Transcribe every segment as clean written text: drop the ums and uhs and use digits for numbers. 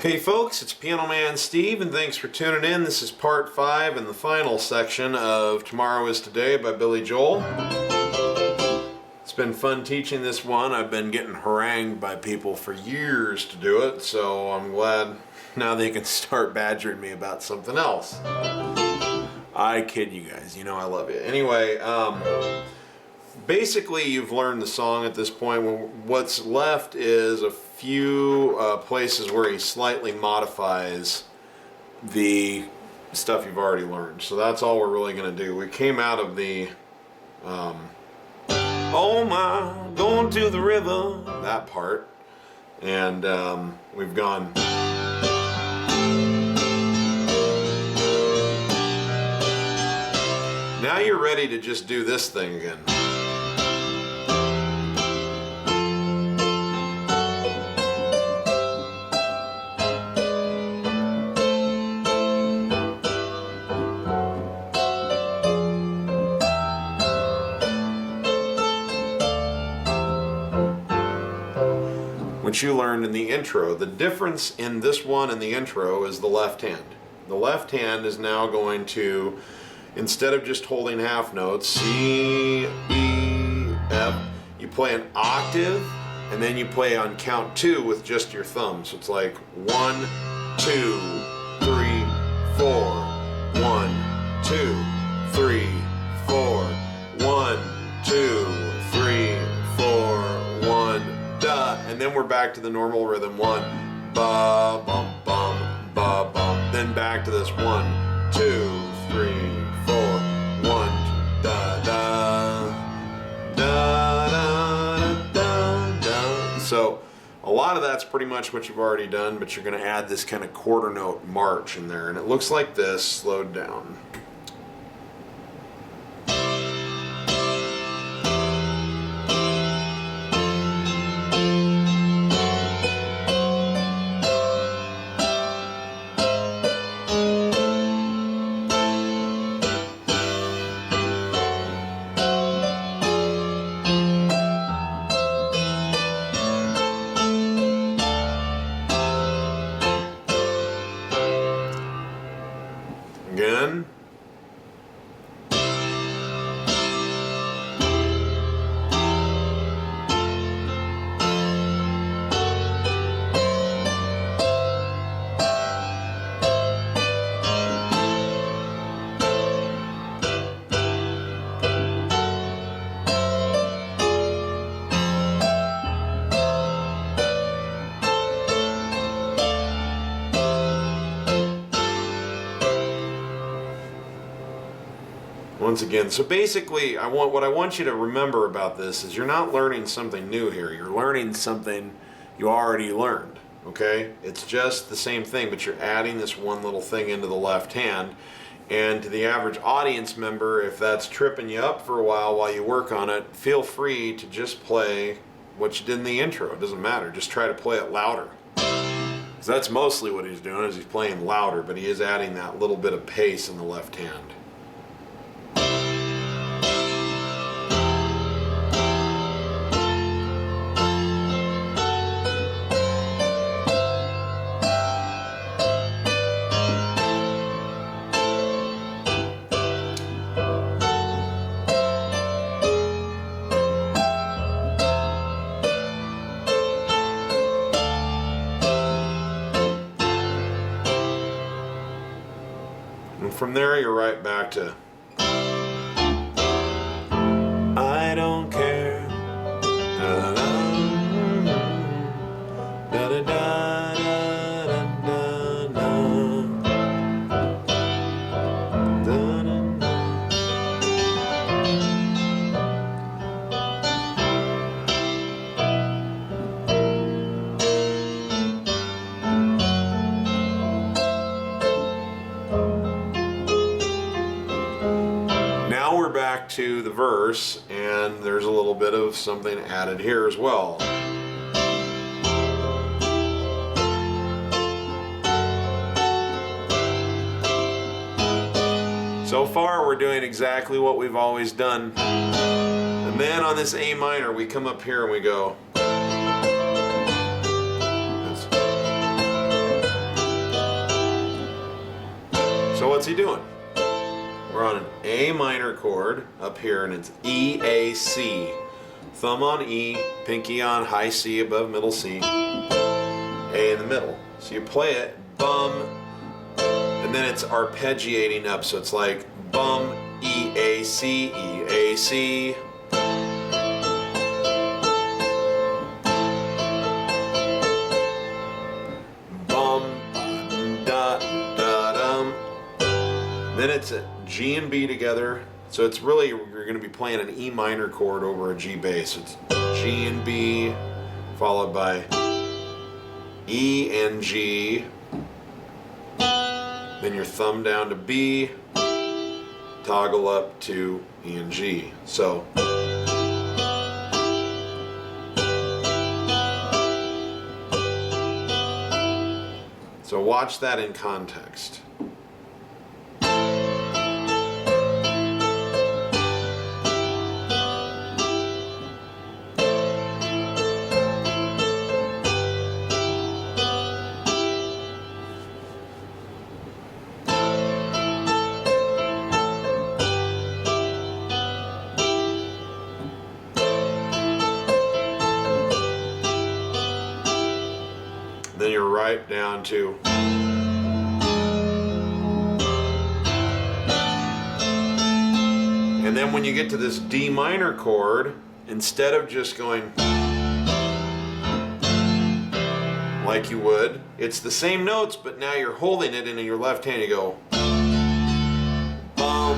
Hey folks, it's Piano Man Steve, and thanks for tuning in. This is part 5 and the final section of Tomorrow is Today by Billy Joel. It's been fun teaching this one. I've been getting harangued by people for years to do it, so I'm glad now they can start badgering me about something else. I kid you guys, you know I love you. Anyway, basically you've learned the song at this point. What's left is a few places where he slightly modifies the stuff you've already learned. So that's all we're really going to do. We came out of the oh my, going to the river, that part, and we've gone now you're ready to just do this thing again. Which you learned in the intro. The difference in this one and the intro is the left hand. The left hand is now going to, instead of just holding half notes, C, E, F, you play an octave and then you play on count 2 with just your thumb. So it's like 1, 2, 3, 4, 1, 2, 3, 4, 1, 2, 3, 4, 1, da, and then we're back to the normal rhythm. 1, ba, bum, bum, ba, bum. Then back to this 1, 2, 3, 4, 1, da, da, da, da, da, da. So a lot of that's pretty much what you've already done, but you're going to add this kind of quarter note march in there, and it looks like this, slowed down. Again. Once again, so basically what I want you to remember about this is you're not learning something new here. You're learning something you already learned, okay? It's just the same thing, but you're adding this one little thing into the left hand. And to the average audience member, if that's tripping you up for a while you work on it, feel free to just play what you did in the intro. It doesn't matter. Just try to play it louder. Because that's mostly what he's doing, is he's playing louder, but he is adding that little bit of pace in the left hand. And from there, you're right back to I don't care. Da, da, da, da, da, da, da, da, da. Now we're back to the verse, and there's a little bit of something added here as well. So far we're doing exactly what we've always done. And then on this A minor we come up here and we go. So what's he doing? We're on an A minor chord up here, and it's E, A, C. Thumb on E, pinky on high C above middle C, A in the middle. So you play it, bum, and then it's arpeggiating up. So it's like bum, E, A, C, E, A, C. Bum, da, da, dum. Then it's a G and B together. So it's really, you're going to be playing an E minor chord over a G bass. It's G and B, followed by E and G. Then your thumb down to B, toggle up to E and G. So watch that in context. Then you're right down to and then when you get to this D minor chord, instead of just going like you would, it's the same notes, but now you're holding it, and in your left hand you go bum.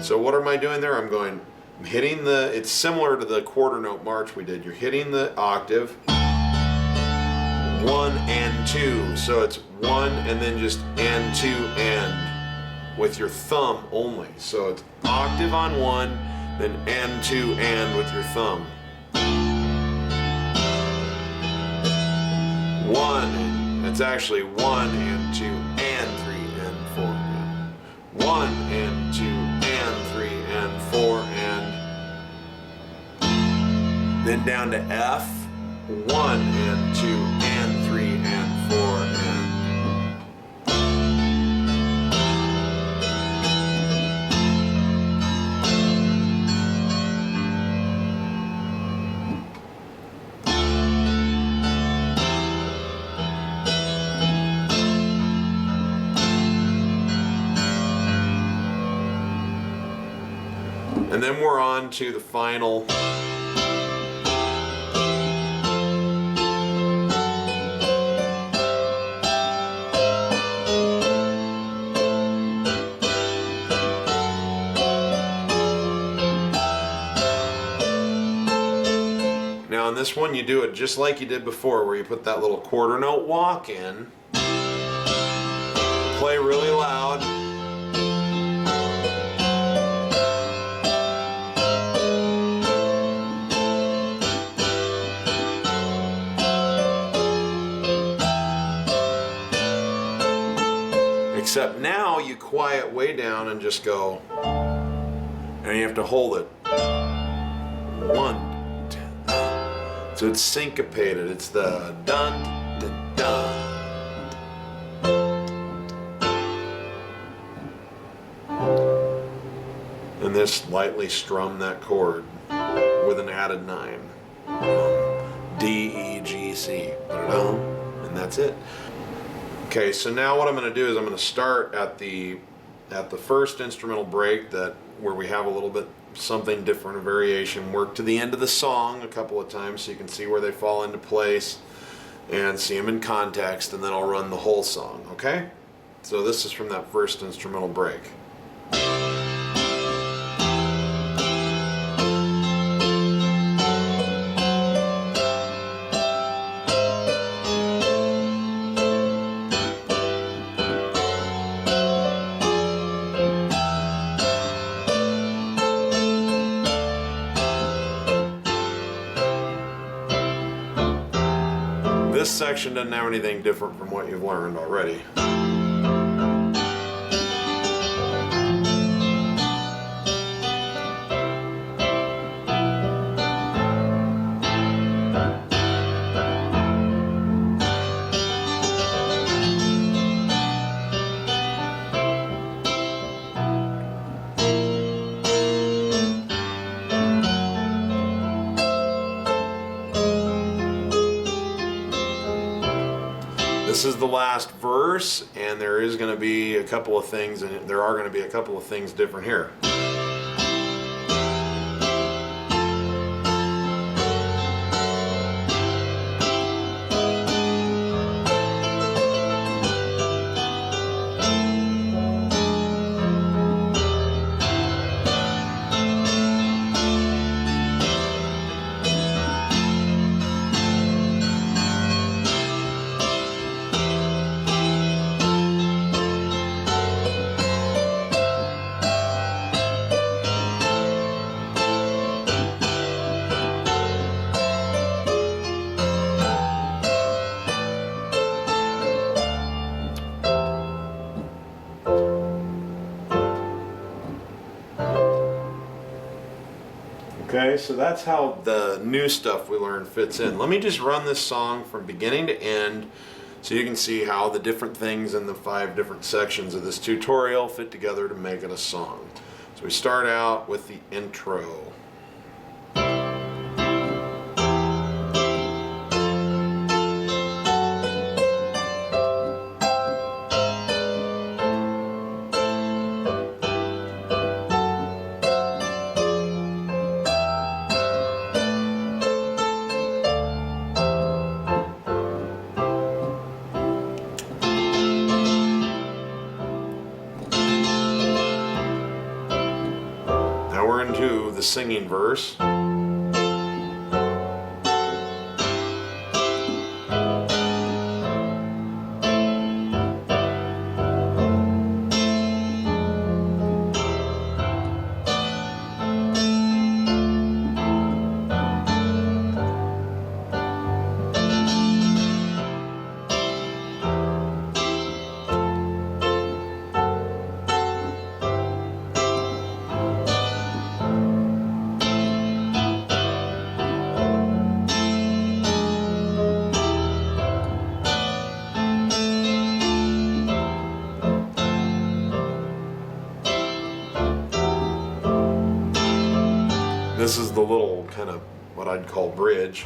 So what am I doing there? I'm hitting the, it's similar to the quarter note march we did. You're hitting the octave, 1 and 2. So it's 1 and then just and 2 and with your thumb only. So it's octave on 1, then and 2 and with your thumb. 1, it's actually 1 and 2 and 3 and 4 and 1 and 2 and 3 and 4 and then down to F, 1 and 2 and 3 and 4 and then we're on to the final Now on this one you do it just like you did before, where you put that little quarter note walk in, play really loud, except now you quiet way down and just go, and you have to hold it. 1, 2. So it's syncopated. It's the dun, dun, dun. And this lightly strum that chord with an added 9. D, E, G, C. And that's it. Okay, so now what I'm going to do is I'm going to start at the first instrumental break, where we have a little bit something different, a variation, work to the end of the song a couple of times so you can see where they fall into place and see them in context, and then I'll run the whole song, okay? So this is from that first instrumental break. This section doesn't have anything different from what you've learned already. This is the last verse, and there is going to be a couple of things, and there are going to be a couple of things different here. Okay, so that's how the new stuff we learned fits in. Let me just run this song from beginning to end so you can see how the different things in the 5 different sections of this tutorial fit together to make it a song. So we start out with the intro. Into the singing verse. This is the little kind of what I'd call bridge.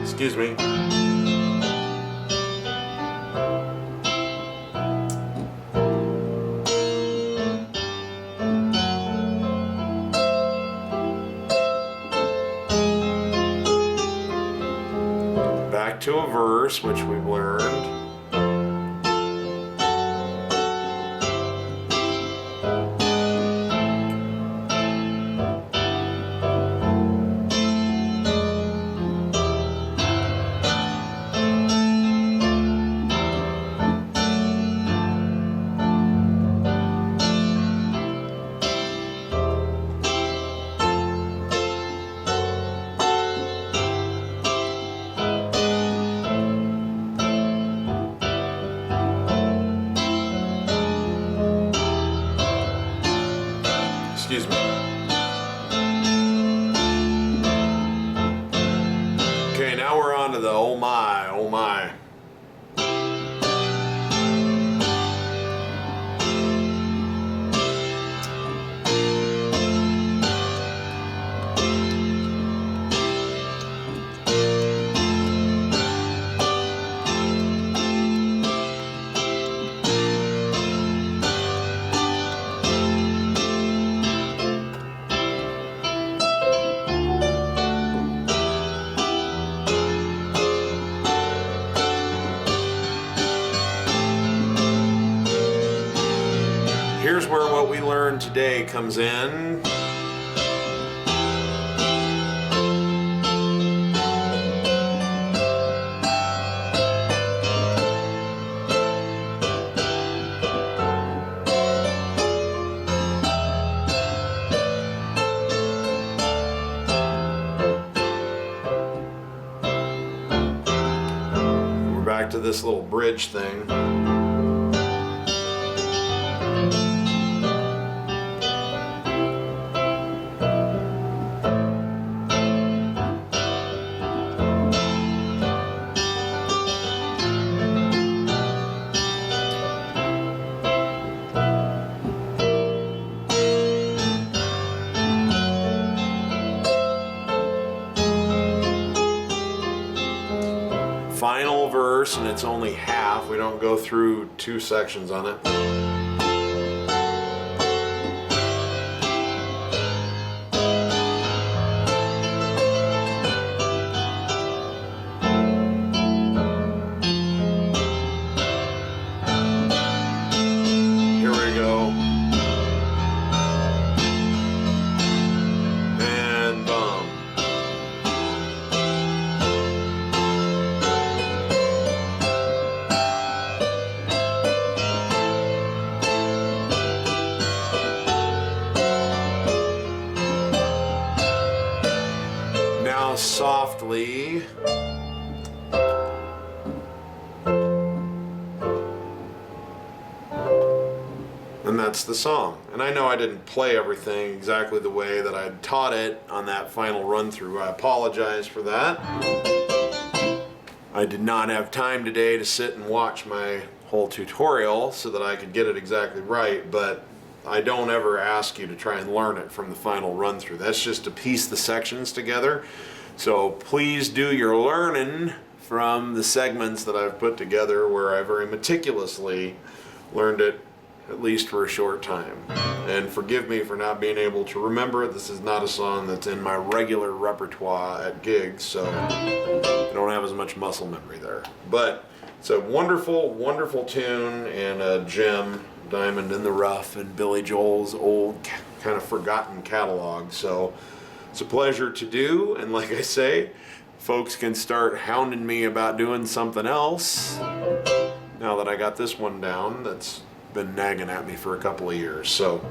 Excuse me. Back to a verse, which we've learned. Excuse me. Okay, now we're on to the oh my, oh my. Here's where what we learned today comes in. We're back to this little bridge thing. final verse, and it's only half. We don't go through 2 sections on it. Here we go. And bum. Now softly. And that's the song. And I know I didn't play everything exactly the way that I taught it on that final run through. I apologize for that. I did not have time today to sit and watch my whole tutorial so that I could get it exactly right, but I don't ever ask you to try and learn it from the final run through. That's just to piece the sections together. So please do your learning from the segments that I've put together, where I very meticulously learned it, at least for a short time. And forgive me for not being able to remember it. This is not a song that's in my regular repertoire at gigs, so I don't have as much muscle memory there. But it's a wonderful, wonderful tune and a gem, diamond in the rough in Billy Joel's old, kind of forgotten catalog. So it's a pleasure to do, and like I say, folks can start hounding me about doing something else now that I got this one down that's been nagging at me for a couple of years. So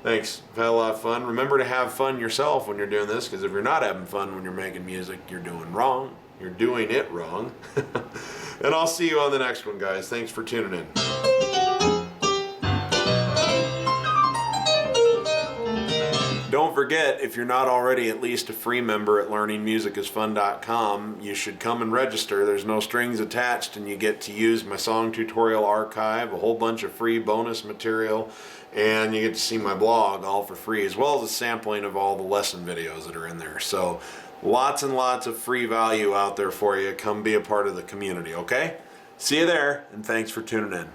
thanks. I've had a lot of fun. Remember to have fun yourself when you're doing this, because if you're not having fun when you're making music, you're doing wrong. You're doing it wrong. And I'll see you on the next one, guys. Thanks for tuning in. Don't forget, if you're not already at least a free member at learningmusicisfun.com, you should come and register. There's no strings attached, and you get to use my song tutorial archive, a whole bunch of free bonus material, and you get to see my blog all for free, as well as a sampling of all the lesson videos that are in there. So lots and lots of free value out there for you. Come be a part of the community, okay? See you there, and thanks for tuning in.